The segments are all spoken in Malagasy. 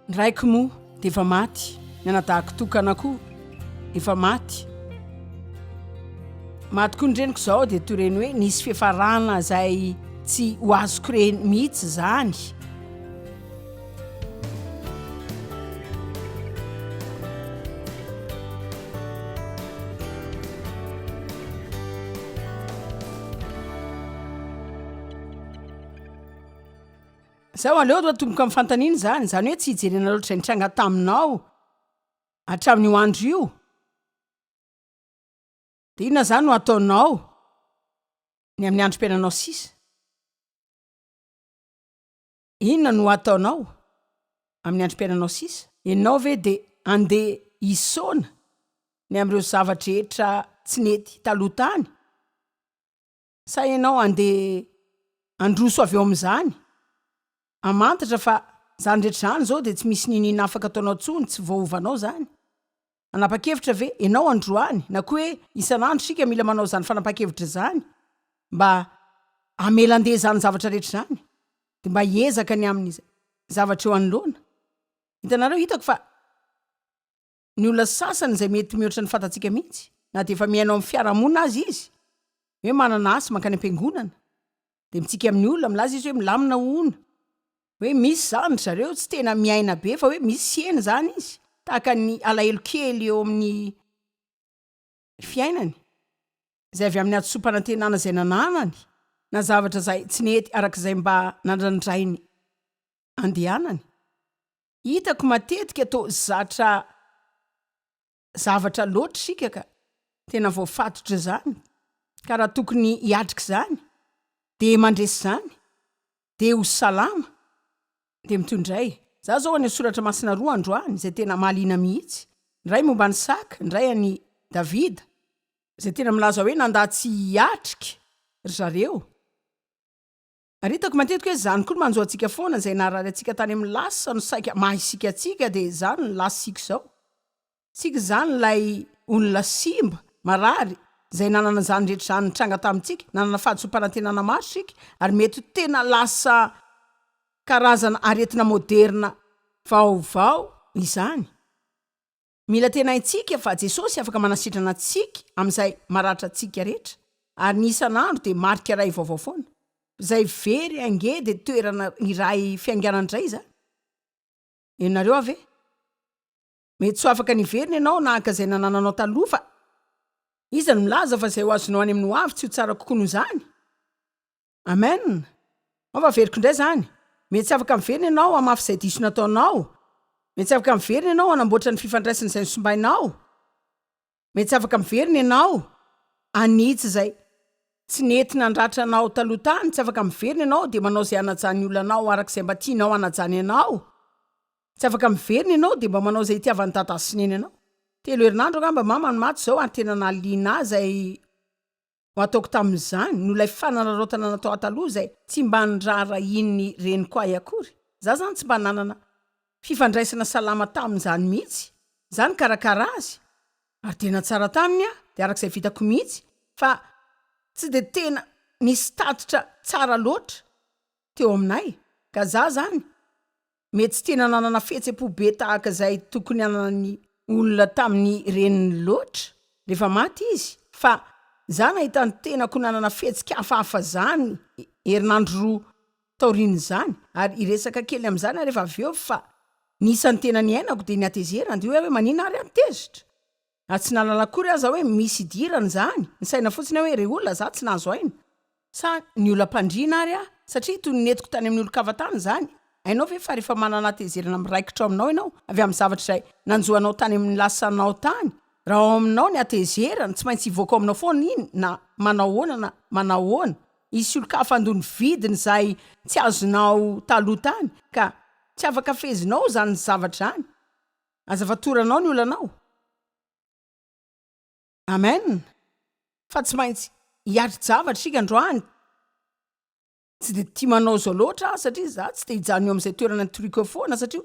Ndraiky moa dia efa maty, ny anadahako tokana koa efa maty. Maty koa ny reniko izao dia toy ireny hoe nisy fiafarana izay tsy ho azoko reny mihitsy izany. Zaho aleo toa tomboka amin'ny fantaniana zany hoe tsy hijerena loatra izay nitranga taminao hatramin'io andro io. Dia inona zany no ataonao ny amin'ny androm-piainanao sisa? Inona no ataonao amin'ny androm-piainanao sisa? Ianao ve dia andeha hisaona ny amin'ireo zavatra rehetra tsy nety taloha tany? Sa ianao andeha androso avy eo amin'izany? Amantatra fa zany rehetra zany zao dia tsy misy ninina afaka ataonao tsony, tsy voaovanao zany. Anapa-kevitra ve ianao androany, na koa hoe isan'andro sika mila manao zany fanapa-kevitra zany mba amelan-deha zany zavatra rehetra zany, dia mba hiezaka ny amin'ny zavatra eo anoloana. Hitanareo, hitako fa ny olona sasany izay mety mihoatra ny fantatsika mihitsy, na dia efa miainao amin'ny fiarahamonina azy izy, hoe manana asa mankany am-piangonana, dia mitsika amin'ny olona milaza izy hoe milamina hono, hoe misy zany zareo tsy tena miaina be fa hoe misy siena zany izy, tahaka ny alahelo kely eo amin'ny fiainany, izay avy amin'ny atsoam-panantenana izay nananany, na zavatra izay tsy nety arak'izay mba nandrandrainy andehanany. Hitako matetika to zatra zavatra loatra sika ka tena voafatotra zany, ka raha tokony hiatrika izany dia mandresy izany dia ho salama dia mitondray. Za zao any soratra masina roa androany izay tena mahaliana mihitsy, ny ray momba ny Saka, ny ray any Davida, izay tena milaza hoe nandà tsy hiatrika ry zareo. Ary hitako matetika hoe zany koa no manjo antsika foana izay naharary antsika tany amin'ny lasa no saika mahisika antsika, dia zany ny lasitsika izao. Sika zany ilay olona simba marary izay nanana zany rehetra zany nitranga tamintsika, nanana fahatsompanantenana maro sika, ary mety tena lasa karazana aretina moderna vaovao izany. Mila tena haintsika fa Jesosy afaka manasitrana antsika amin'izay maratra antsika rehetra, ary ny isan'andro dia marika iray vaovao foana, izay very ange dia toerana iray fianganana indray zany. Ianareo ave mety so afaka niverina ianao nahaka izay nanananao taloha, fa iza no milaza fa izay ho azonao any amin'ny ho avy tsy ho tsara kokoa noho izany? Amen. Ava veriko indray zany, mety tsy afaka miverina ianao amafy izay diso nataonao, mety tsy afaka miverina ianao anamboatra ny fifandraisana izay nisombainao, mety tsy afaka miverina ianao anitsy izay tsy nety nandratra anao taloha tany, tsy afaka miverina ianao dia manao izay hanajany olonanao arak'izay mba tianao hanajany ianao, tsy afaka miverina ianao dia mba manao izay itiavan'ny dada sy neny ianao. 3 herinandro angamba mama ny maty izao, ary tena nahaliana azy ay ho ataoko tamin'izany no ilay fanararaotana natao taloha izay tsy mba nirara inony reniko ahy akory. Za zany tsy mba nanana fifandraisana salama tamin'izany mihitsy, zany karakara azy, ary tena tsara taminy dia arak'izay vitako mihitsy, fa tsy dia tena nisy tatitra tsara loatra teo aminay. Ka za zany mety tsy tena nanana fihetsem-po be tahaka izay tokony hananany olona tamin'ny reniny loatra rehefa maty izy, fa za nahita ny tena ko nanana fihetsika hafahafa zany herinandro roa taoriany zany, ary iresaka kely amin'izany rehefa avy eo, fa nisan'ny tena ny ainako dia ny atezerana, dia hoe manina ary antezitra. Ary tsy nalala akory aza hoe misy idirana zany, ny saina fotsiny hoe re olona za tsy nahazo aina, sa ny olona-pandriana ary satria toy ny netiko tany amin'ny olo-kavatany zany. Ainao ve fa rehefa manana atezerana miraikitra aminao ianao avy amin'ny zavatra izay nanjoanao tany amin'ny lasanao tany, raha ao aminao ny atezerana tsy maintsy hivoaka aminao foana iny, na manao hoana na manao hoana. Isy olo-kafa andony vidiny izay tsy azonao taloha tany, ka tsy afaka fezinao zany zavatra zany, aza fatoranao ny olanao. Amen. Fa tsy maintsy hiatry-javatra sika androany, tsy dia tia manao zao loatra satria za tsy dia hijanona eo amin'izay toerana nitoriako eo foana, satria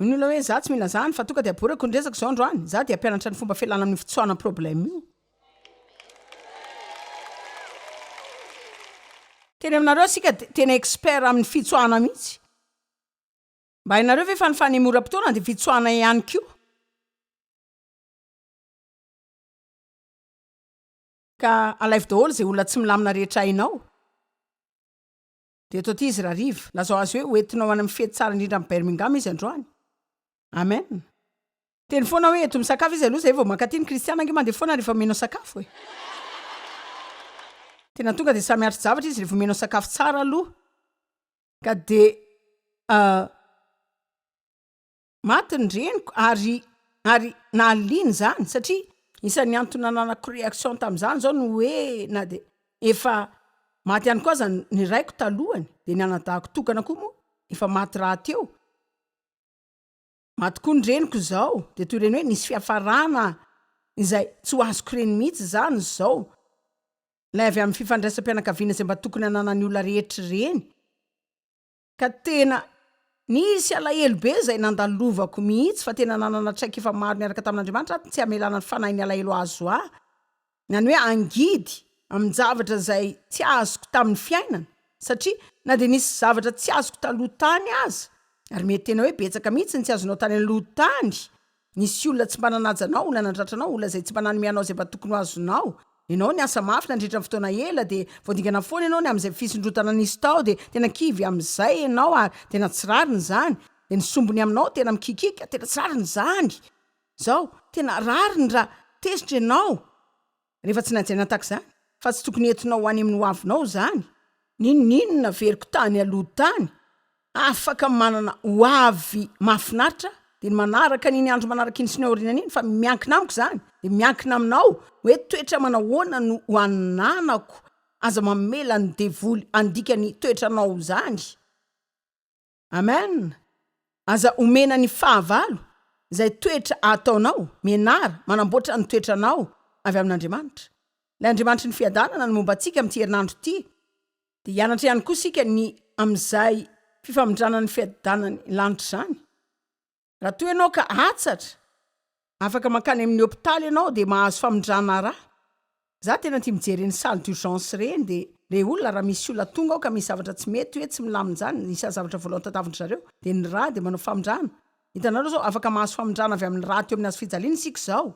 ny olona hoe za tsy mila zany, fa tonga dia aborako ny resaka izao androany, za dia ampianatra ny fomba fialana amin'ny fitsoana problème io. Teny aminareo sika tena expert amin'ny fitsoana mihitsy, mba hainareo ve fa ny fanemora-potoana dia fitsoana ihany koa. Ka alaivo daholo izay olona tsy milamina rehetra hainao. Dia toty izy rariva, lazao azy hoe hoentinao any amin'ny fety tsara indrindra amin'ny Birmingham izy androany. Amen. Teny foana hoe eto misakafo izy aloha zay vao mankaty ny kristiana ange mandeha foana rehefa menao sakafo e. Tena tonga dia samihaitra zavatra izy rehefa menao sakafo tsara aloha. Ka dia maty ny reniko ary nahaliany zany satria isan'ny antony nananako réaction tamin'izany zao no hoe na dia efa maty ihany koa zany ny raiko talohany dia ny anadahako tokana koa moa efa maty raha teo. Maty koa ny reniko zao dia toy ireny hoe nisy fiafarana izay tsy ho azoko reny mihitsy zany zao. Ilay avy amin'ny fifandraisam-pianakaviana izay mba tokony hananany olona rehetra reny. Ka tena nisy alahelo be izay nandalovako mihitsy fa tena nanana traika efa maro niaraka tamin'Andriamanitra tsy hamelana ny fanahy ny alahelo azo ahy. Nany hoe angidy amin'ny zavatra izay tsy azoko tamin'ny fiainana satria na dia nisy zavatra tsy azoko taloha tany aza ary mety tena hoe betsaka mihitsy ny tsy azonao tany aloha tany. Nisy olona tsy mba nanajanao, olona nandratra anao, olona izay tsy mba nanome izay mba tokony ho azonao. Ianao ny asa mafy nandritra ny fotoana ela dia voadingana foana ianao ny amin'izay fisondrotana nisy tao dia tena kivy amin'izay ianao ary tena tsy rariny zany. Dia ny sombony aminao tena mikikika, tena tsy rariny zany. Zao tena rariny raha tezitra ianao. Rehefa tsy najaina tahaka izany fa tsy tokony entinao ho any amin'ny hoavinao zany. Ninona veriko tany aloha tany. Afaka manana hoavy mahafinaritra dia manaraka n'iny andro manaraka iny sy ny aoriana an'iny fa miankina amiko zany. Dia miankina aminao hoe toetra manahoana no hoananako aza mamela ny devoly andika ny toetranao zany. Amen. Aza omena ny fahavalo izay toetra ataonao menara manamboatra ny toetranao avy amin'Andriamanitra. Ilay Andriamanitra ny fiadanana ny momba antsika amin'ity herinandro ity. Dia hianatra ihany koa isika ny amin'izay fifamindranany fiadanany lanitra zany. Raha toa ianao ka atsatra afaka mankany amin'ny hôpitaly ianao dia mahazo famindrana raha. Za tena tia mijery ny salle d'urgence reny dia le olona raha misy olona tonga ao ka misy zavatra tsy mety hoe tsy milamina zany isa zavatra voalohany tadavindry zareo dia ny raha dia manao famindrana. Hitanareo zao afaka mahazo famindrana avy amin'ny raha teo amin'ny azo fijaliana isika zao.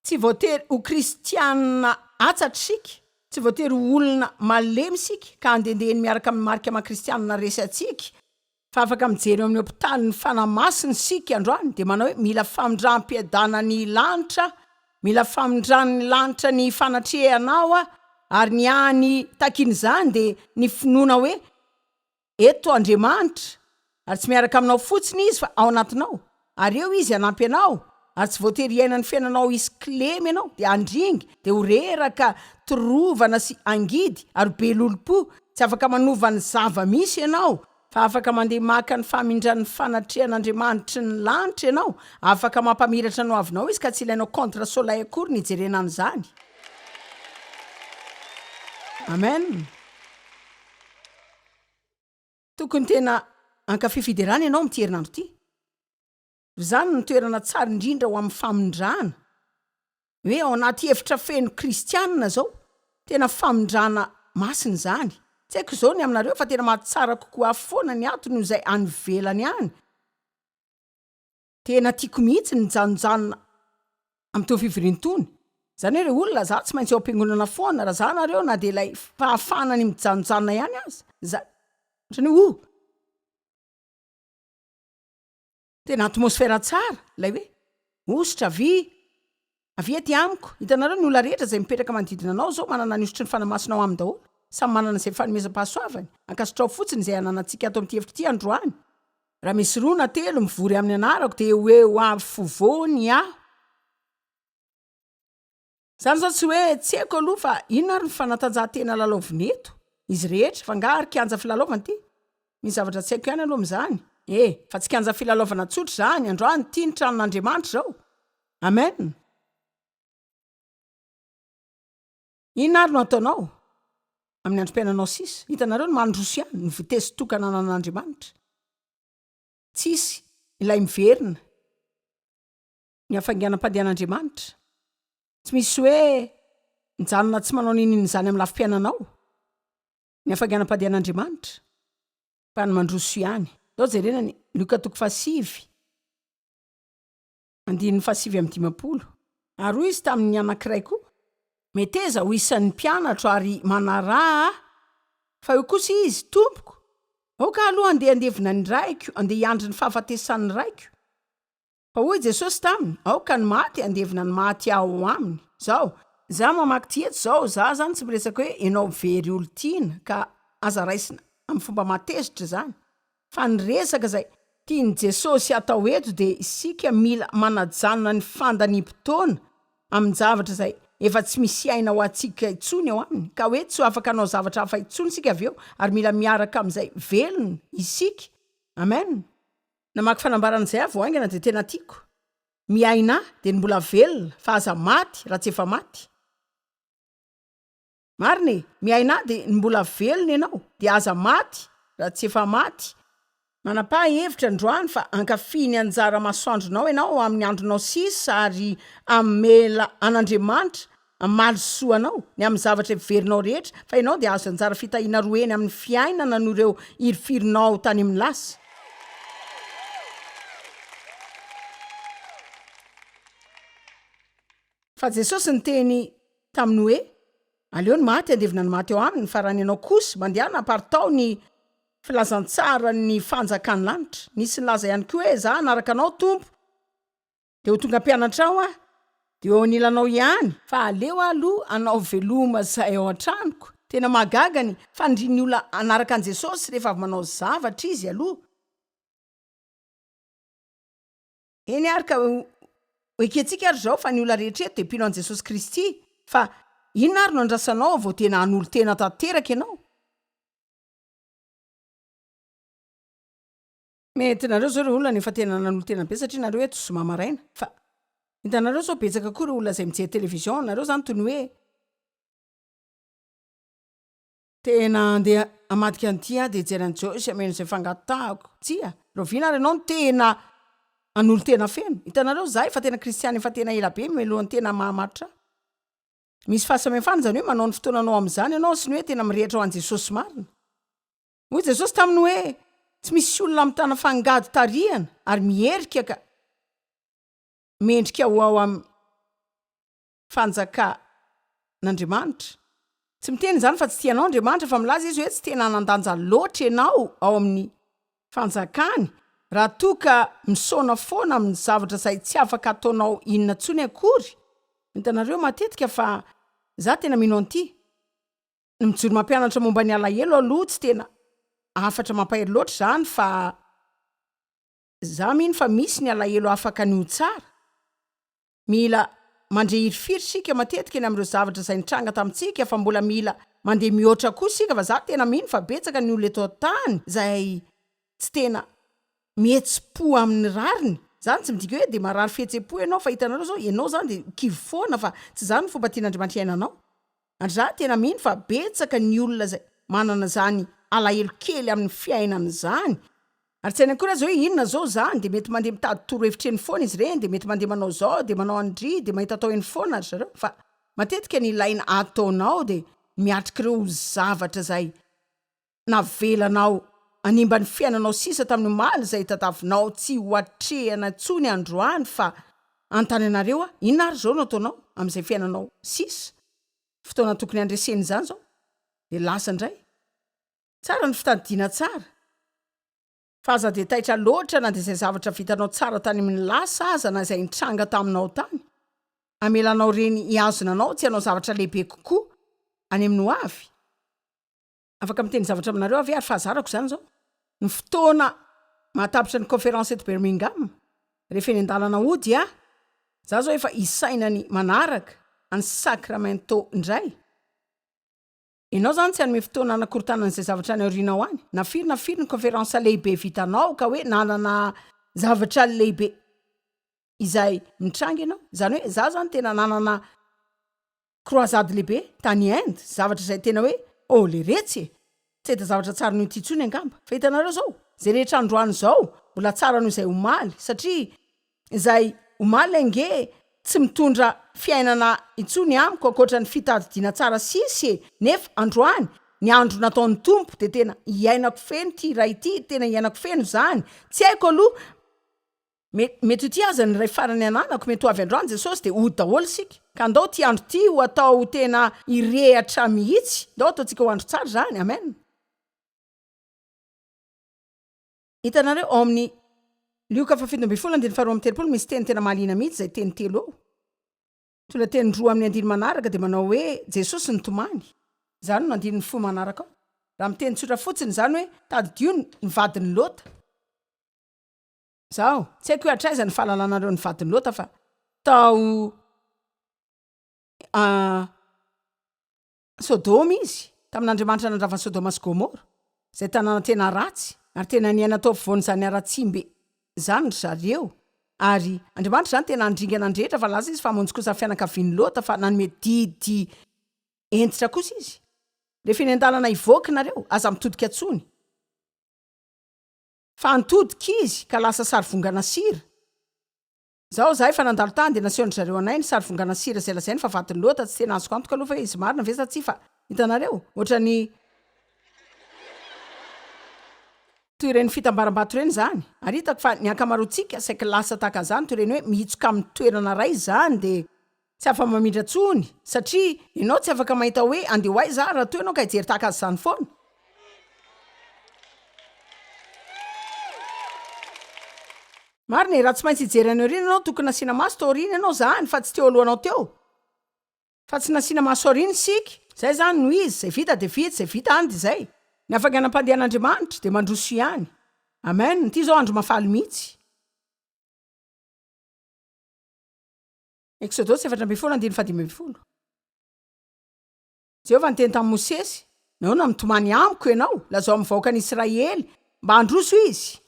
Tsy voatery ho kristianina atsatra isika, tsy voatery ho olona malemy isika ka andendehany miaraka amin'ny marika mahakristianina resy atsika. Fa afaka mijery amin'ny hôpitaly ny fanamasiny isika androany dia manao hoe mila famindram-piadanany lanitra, mila famindran'ny lanitra ny fanatrehanao ary ny any takin'izany dia ny finoana hoe eto Andriamanitra ary tsy miaraka aminao fotsiny izy fa ao anatinao ary eo izy hanampy anao ary tsy voatery iainany fiainanao isy klemy ianao dia andringy dia ho reraka torovana sy angidy ary be lolo-po. Tsy afaka manova ny zava-misy ianao fa afaka mandeha maka ny famindran'ny fanatrehan'Andriamanitra ny lanitra ianao. Afaka mampamiratra no avinao izy ka tsy ilainao contre soleil akory ny jerena an'izany. Amen. Tokony tena ankafy fiderana ianao amin'ity herinandro ity. Zany ny toerana tsara indrindra ho amin'ny famindrana. Hoe ao anaty efitra feno kristianina zao tena famindrana masina zany. Tsy haiko izao ny aminareo fa tena mahatsara kokoa foana ny atony izay any velany any. Tena tiako mihitsy ny janonjanona amin'itony fivirintony. Zany hoe olona za tsy maintsy ao am-piangonana foana raha za nareo na dia ilay fahafahana ny mijanonjanona ihany aza. Ohatran'ny tena atmosfera tsara ilay hoe ositra avy ety amiko. Hitanareo ny olona rehetra izay mipetraka manodidina anao zao manana ny osotry ny fanamasinao aminy daholo. Samy manana izay fanomezam-pahasoavany. Ankasitrao fotsiny izay ananantsika ato amin'ity hevitra ity androany. Raha misy 2 na 3 mivory amin'ny anarako dia eo avy fovoany aho. Zany zao tsy hoe tsy haiko aloha fa inona ary ny fanatanjahantena lalaovina eto. Izy rehetra fa nga ary kianja filalaovana ity. Misy zavatra tsy haiko ihany aloha amin'izany. Fa tsy kianja filalaovana tsotra zany androany ity ny tranon'Andriamanitra zao. Amen. Inona ary no ataonao amin'ny androm-piainanao sisa? Hitanareo ny mandroso ihany ny vitesy tokana anan'Andriamanitra. Tsisy ilay miverina ny hafainganam-pandehan'Andriamanitra. Tsy misy hoe mijanona tsy manao ninona izany amin'ny lafim-piainanao ny hafainganam-pandehan'Andriamanitra fa ny mandroso ihany. zao jerenany Luka 5:5 ary hoy izy tamin'ny anankiray koa, meteza ho isan'ny mpianatro ary manaraha, fa io kosa izy, tompoko, ka aloha andeha andevina ny raiko, andeha hiandry ny fahafatesan'ny raiko. Fa hoy Jesosy taminy, ka ny maty andevina ny maty ao aminy. Za mamaky ty eto zao, za zany tsy miresaka hoe ianao very olo tiana ka aza raisina amin'ny fomba matezitra zany. Fa ny resaka zay tiany Jesosy atao eto de isika mila manajanona ny fandanimpotoana amin'ny zavatra zay efa tsy misy aina ho atsika itsony ao aminy, ka hoe tsy afaka anao zavatra hafa itsony sika avy eo, ary mila miaraka amin'izay velona isika. Amen. Namaky fanambaran'izay avy aingana de tena tiako. Miaina de mbola velona, fa aza maty raha tsy efa maty. Mariny, miaina de mbola velona ianao, de aza maty raha tsy efa maty. Manapa-hevitra androany fa ankafiny anjara masoandronao ianao amin'ny andronao sisa ary amela an'Andriamanitra amalisoanao ny amin'ny zavatra everinao rehetra, fa ianao de azo anjara fitahiana roeny amin'ny fiainana no ireo irifirinao tany amin'ny lasa. Fa Jesosy nyteny taminy hoe, aleo ny maty andevina ny maty ao aminy, fa raha ny ianao kosa mandehana apartao ny filazantsara ny fanjakan'ny lanitra. Nisy laza ihany koa hoe, za anaraka anao tompo, de ho tonga mpianatra ao de eo anilanao ihany, fa aleo aloha anao veloma zay ao an-tranoko. Tena magagany fa ny olona anaraka an Jesosy rehefa avy manao zavatra izy aloha. Eny araka eketsika ary zao fa ny olona rehetra de mpino an Jesosy Kristy, fa inona ary no andrasanao vao tena an'olo tena tanteraka ianao. Mety nareo zao reo olona nefa tena nan'olo tena be satria nareo eto zoma maraina, fa hitanareo zao betsaka koa reo olona zay mijery televizion, nareo zany toy ny hoe tena andeha amadika an'ity de jery an Joyce ameno zay fangatahako. Tsia, rovina ary ianao no tena an'olo tena feno. Hitanareo zay fa tena kristiany efa tena ela be melohan'ny tena mahamatra. Misy fahasamihafana zany hoe manao ny fotoananao amin'izany ianao sy ny hoe tena mirehatra ho an Jesosy marina. Hoy Jesosy taminy hoe tsy misy olona mitana fangady tarihana ary mierika ka mendrika ho ao amin'ny fanjakan'Andriamanitra. Tsy miteny zany fa tsy tianao Andriamanitra, fa milaza izy hoe tsy tena anandanja loatra ianao ao amin'ny fanjakany, raha toa ka misaona foana amin'ny zavatra zay tsy afaka ataonao inona ntsony akory. Hitanareo matetika fa za tena mino an'ity. Ny mijoro mampianatra momba ny alahelo aloha tsy tena afatra mampahery loatra zany, fa za mino fa misy ny alahelo afaka ny ho tsara. Mila mandeha hirifiry sika matetika ny amin'ireo zavatra zay nitranga tamintsika, fa mbola mila mandeha mihoatra koa sika, fa za tena mino fa betsaka ny olona eto tany zay tsy tena mihetsi-po amin'ny rariny. Zany tsy midika hoe de marary fihetsi-po ianao, fa hitanareo zao ianao zany de kivy foana, fa tsy zany fomba tian'Andriamanitra iainanao. Ary za tena mino fa betsaka ny olona zay manana zany alahelo kely amin'ny fiainana zany. Ary tsy hainy akory azy hoe inona zao zany, de mety mandeha mitady torohevitra eny foana izy reny, de mety mandeha manao zao de manao andry de mahita atao eny foana ary zareo, fa matetika ny ilaina ataonao de miatrika ireo zavatra zay navelanao animba ny fiainanao sisa tamin'ny omaly zay tadavinao tsy ho atrehana ntsony androany, fa antany anareo inona ary zao no ataonao amin'izay fiainanao sisa. Fotoana tokony andreseny zany zao de lasa indray. Tsara ny fitadidiana tsara. Fa aza de taitra loatra na de zay zavatra vitanao tsara tany amin'ny lasa aza na zay nitranga taminao tany. Amelanao reny iazonanao tsy hanao zavatra lehibe kokoa any amin'ny ho avy. Afaka miteny zavatra aminareo avy ary fahazarako zany zao. Ny fotoana mahatapitra ny conférence eto Birmingham, rehefa eny an-dalana ody za zao efa isaina ny manaraka any Sacramento indray. Ianao zany tsy hanome fotoana anakorontanan'izay zavatra any aorianao any. Na firy ny conférence lehibe vitanao ka hoe nanana zavatra lehibe izay mitranga ianao. Zany hoe za zany tena nanana croisade lehibe tany Inde, zavatra zay tena hoe le retsy tsy hita zavatra tsara noho ity ntsony angamba. Fa hitanareo zao, zay rehetra androany zao mbola tsara noho izay omaly, satria izay omaly ange tsy mitondra fiainana intsony amiko ankoatra ny fitadidiana tsara sisy, nefa androany ny andro nataon'ny tompo de tena iainako feno ty raha ity tena iainako feno zany tsy haiko aloha mety ty aza ny ray farany ananako mety ho avy androany Jesosy de ody daholo sika ka ndao ty andro ty ho atao tena irehatra mihitsy ndao ataontsika ho andro tsara zany amen. Hitanareo ao amin'ny Lioka 7:7 misy teny tena mahaliana mihitsy zay teny telo eo. Tola teny roa amin'ny andiny manaraka de manao hoe Jesosy nitomany. Zany no andiny fo manaraka ao. Raha miteny tsotra fotsiny zany hoe tadidio ny vadiny Lota. Zao, tsy haiko hoe hatraiza ny fahalalanareo ny vadiny Lota fa tao Sodoma izy, tamin'Andriamanitra nandrava Sodoma sy Gomora, zay tanàna tena ratsy, ary tena niaina tao afovoany zany ara-tsimbe zany ry zareo. Ary Andriamanitra zany tena andringana andrehetra fa laza izy fa hamonjy kosa fianakavian'ny Lota fa nanome didy entitra kosa izy. Rehefa eny an-dalana ivoaka nareo, aza mitodika atsony. Fa antodika izy ka lasa sarivongana sira. Zao zahay fa nandalo tany de nasehony zareo anay ny sarivongana sira zay lazainy fa vadiny Lota tsy tena azoko antoka aloha fa izy marina ve sa tsy fa hitanareo ohatrany toy ireny fitambaram-bato ireny zany. Ary hitako fa ny ankamaroantsika saika lasa tahaka zany toy ireny hoe mihitsoka amin'ny toerana ray zany de tsy afa mamindra tsony satria ianao tsy afaka mahita hoe andeha ho aiza raha toy ianao ka hijery tahaka azy zany foana. Marina raha tsy maintsy hijery anao riny ianao tokony nasiana maso tao riny ianao zany fa tsy teo alohanao teo. Fa tsy nasiana maso ariny sika. Zay zany no izy, zay vita de vita, zay vita any de zay. Ny afaka anam-pandehan'Andriamanitra de mandroso ihany. Amen. Ty zao andro mafaly mihitsy. Exodus 4:15. Jehovah niteny tamin'i Mosesy, nahoana mitomany amiko ianao, lazao amin'ny vahoaka an'Israely mba handroso izy.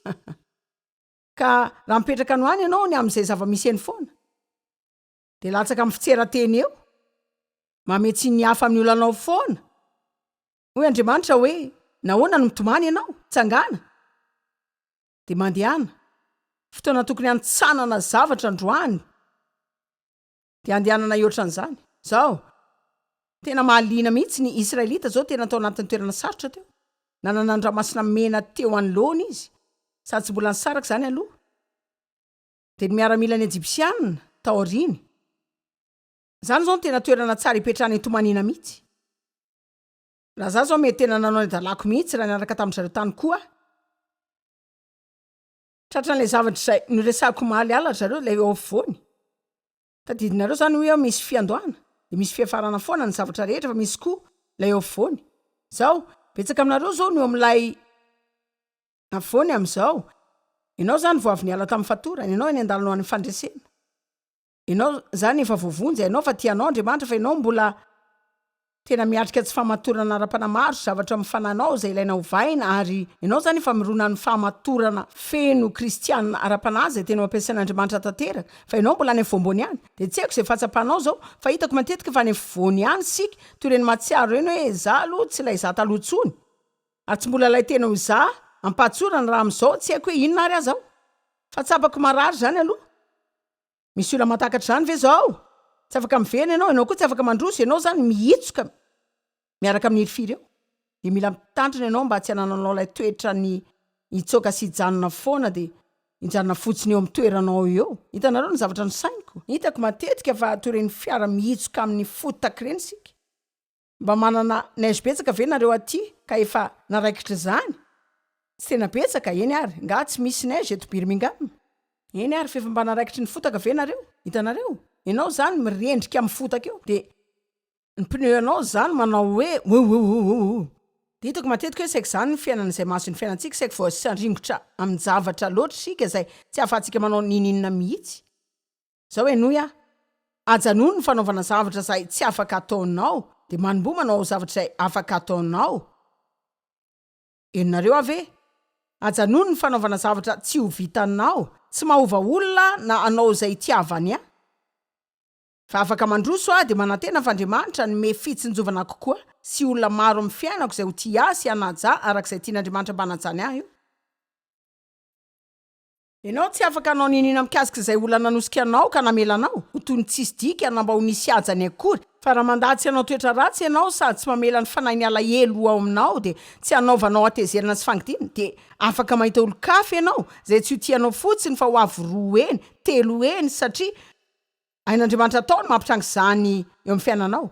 Ka raha mipetraka ano any ianao ny amin'izay zava-misy eny foana. De latsaka amin'ny fitseran-teny eo. Mametsy ny hafa amin'ny olanao foana. Hoy Andriamanitra hoe, nahoana no mitomany ianao? Tsangana. De mandehana. Fotoana tokony antsanana zavatra androany. De andehanana ohatran'izany. Zao, tena mahaliana mihitsy ny Israelita zao tena tao anatin'ny toerana sarotra teo. Nanana andramasina mena teo anoloana izy. Sady tsy mbola nisaraka zany aloha. De ny miaramila ny Egyptianina tao aoriny. Zany zao tena toerana tsara ipetrahana itomanina mihitsy. Raha za zao mety tena nanao ny dalako mihitsy raha niaraka tamin'ny zareo tany koa. Tratran'ilay zavatra izay noresahako maly ala zareo ilay eo afovoany. Tadidinareo zany hoe misy fiandohana. De misy fiafarana foana ny zavatra rehetra fa misy koa ilay eo afovoany. Zao, betsaka aminareo zao no amin'ilay afovoany amin'izao. Ianao zany vao avy niala tamin'ny fatorana, ianao eny an-dalana ho an'ny Fandresena. Ianao zany efa voavonjy, ianao fa tianao Andriamanitra fa ianao mbola tena miatrika tsy fahamatorana ara-panamaro zavatra mifananao zay ilaina hovaina ary ianao zany efa mirona ny fahamatorana feno kristianina ara-panahy zay tena mampiasan'Andriamanitra tanteraka fa ianao mbola any voambony ihany. De tsy haiko zay fatsapanao zao fa hitako matetika fa any voany ihany sika toy ireny matsiaro reny hoe za aloha tsy lay za taloha tsony. Ary tsy mbola lay tena ho za ampatsorana raha amin'izao tsy haiko hoe inona ary azaho. Fa tsapako marary zany aloha. Misy olona matakatra zany ve zao? Tsy afaka mivena ianao koa tsy afaka mandroso, ianao zany mihitsoka miaraka amin'ny hirifira eo. De mila mitandrina ianao mba tsy hanananao ilay toetra ny hitsoka sy hijanona foana de hijanona fotsiny eo amin'ny toeranao eo. Hitanareo ny zavatra nosainiko. Hitako matetika fa toy ireny fiara mihitsoka amin'ny fotaka ireny sika. Mba manana neige betsaka ve nareo aty ka efa naraikitra zany? Tsy tena betsaka eny ary, nga tsy misy neige eto Birmingham. Eny ary fefa mba naraikitry ny fotaka ve nareo? Hitanareo? Ianao zany mirendrika amin'ny fotaka eo de ny pneu anao zany manao hoe de hitako matetika hoe saika zany ny fiainana izay maso ny fiainantsika saika voasandringotra amin'ny zavatra loatra sika izay tsy ahafahantsika manao ninina mihitsy. Zao hoe noya ajanony ny fanaovana zavatra izay tsy afaka ataonao de manombo manao zavatra izay afaka ataonao. Enonareo ave? Ajanony ny fanaovana zavatra tsy ho vitanao, tsy mahova olona na anao izay itiavany a. Fa afaka mandroso de manantena f'Andriamanitra ny me fitsinjovana kokoa sy olona maro amin'ny fiainako izay ho tia sy hanaja arak'izay tian'Andriamanitra mba hanajany ahy io. Ianao tsy afaka anao ninina mikasika izay olona nanosika anao ka namelanao ho toy ny tsisy dika na mba ho nisy ajany akory fa raha mandatsy ianao toetra ratsy ianao sady tsy mamela ny fanahy ny alahelo ao aminao de tsy anaovanao atezerana sy fangidina de afaka mahita olo-kafa ianao zay tsy ho tianao fotsiny fa ho avy 2 eny 3 eny satria ain'Andriamanitra ataony mampitrangy zany eo amin'ny fiainanao.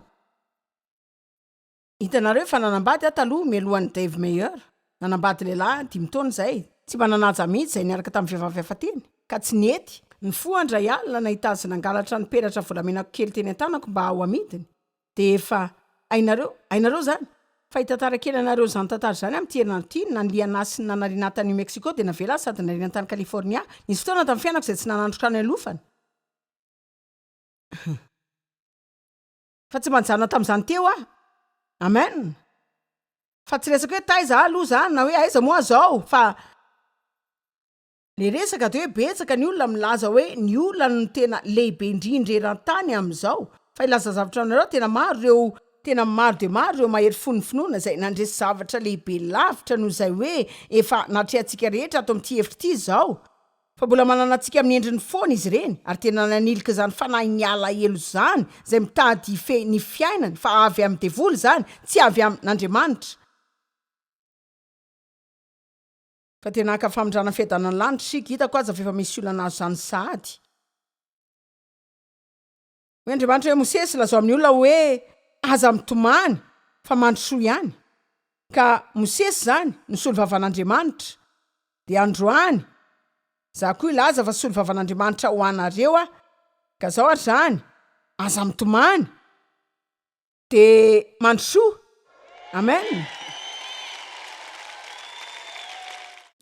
Hitanareo fa nanambady taloha mialohan'ny Joyce Meyer, nanambady lehilahy 5 taona zay, tsy mananaja mihitsy zay niaraka tamin'ny vehivavy hafa teny ka tsy nety. Ny foandray alina nahitazana nangalatra ny peratra volamenako kely teny an-tanako mba ho amidiny de efa ainareo zany fa hitatara kely anareo zany tantara zany amin'ny herinandro na lianasy ny nanariana tany New Mexico de navela sady nanariana tany California. Nisy fotoana tamin'ny fiainako zay tsy nanandro-trano alofany fa tsy manjana tamin'izany teo amen fa tsy resaka hoe taiza aloha zany na hoe aiza moa zao fa le resaka de hoe betsaka ny olona milaza hoe ny olona no tena lehibe indrindra eran-tany amin'izao fa ilaza zavatra anareo tena maro de maro ireo mahery fonofinoana zay nandresy zavatra lehibe lavitra noho zay hoe efa natrehantsika rehetra ato amin'ity hevitra ity zao fa mbola manana antsika amin'ny endriny foana izy ireny ary tena nanilika zany fanahy ny alahelo zany zay mitady ny fiainany fa avy amin'ny devoly zany tsy avy amin'Andriamanitra. Fa tena ka famondrana fiadanany lanitra sika hitako aza fa efa misy olana azo zany sahady. Hoe Andriamanitra hoe Mosesy lazao amin'ny olona hoe aza mitomany fa mandrosoa ihany. Ka Mosesy zany nisolo vavan'Andriamanitra de androany za koa ilaza fa solo vavan'Andriamanitra ho anareo ka zao ary zany aza mitomany de mandrosoa. Amen.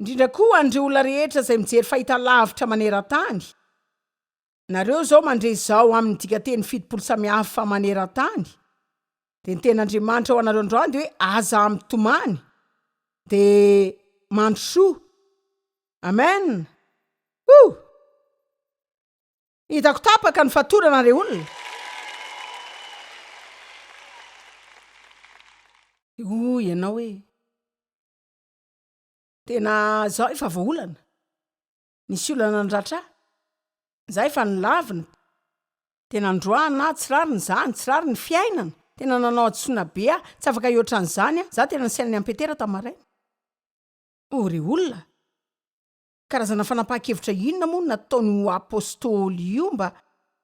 Indrindra koa andreo olona rehetra zay mijery fahita lavitra maneran-tany. Nareo zao mandre zao amin'ny dikateny 7 samihafa maneran-tany. De ny ten'Andriamanitra ho anareo androany de hoe aza mitomany de mandrosoa. Amen. Hitako tapaka ny fatorana re olona. Ianao hoe tena zao efa voaolana nisy olana ndratra za efa nilavina tena androana tsy rary ny zany tsy rary ny fiainana tena nanao adsoina be tsy afaka iotran'izany za tena nisainany amin'ny Petera tamaraina. Re olona karazana fanapahan-kevitra inona moa nataony apôstôly io mba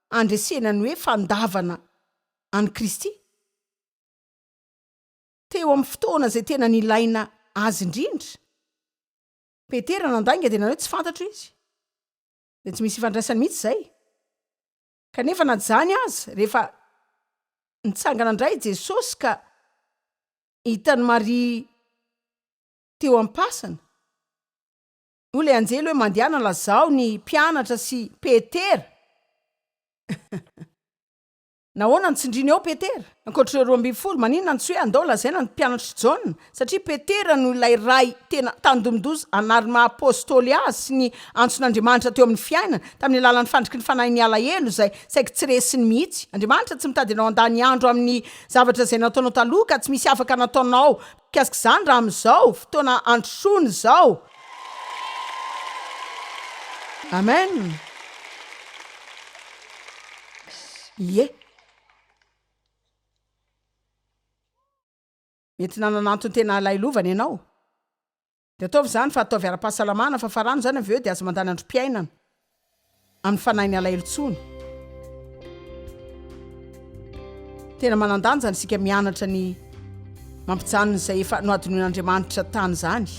andresenany hoe fandavana any Kristy teo amin'ny fotoana zay tena nilaina azy indrindra. Petera nandainga de nanao tsy fantatro izy de tsy misy ifandraisany mihitsy zay kanefa na zany aza rehefa nitsangana indray Jesosy ka hitany Maria teo am-pasana ole anjely hoe mandehana lazao ny mpianatra sy Petera. Nahoana nitsindriny ao Petera ankoatra 12 maninona ny tsy hoe andao lazaina ny mpianatra Jaona satria Petera no ilay ray tena tandomindoza anary maha apôstôly azy sy ny antson'Andriamanitra teo amin'ny fiainana tamin'ny alalan'ny fandriky ny fanahy ny alahelo zay saiky tsy resiny mihitsy. Andriamanitra tsy mitady anao andany andro amin'ny zavatra zay nataonao taloha ka tsy misy afaka nataonao kasika zany raha amin'izao fotoana androsony zao. Amen. Mety nananantony tena lailovana ianao de ataovy zany fa ataovy ara-pahasalamana fa farano zany avy eo de azo mandany androm-piainana amin'ny fanahy ny alahelo-tsony. Tena manandanja ny sika mianatra ny mampijanona izay efa noadinoin'Andriamanitra tany zany.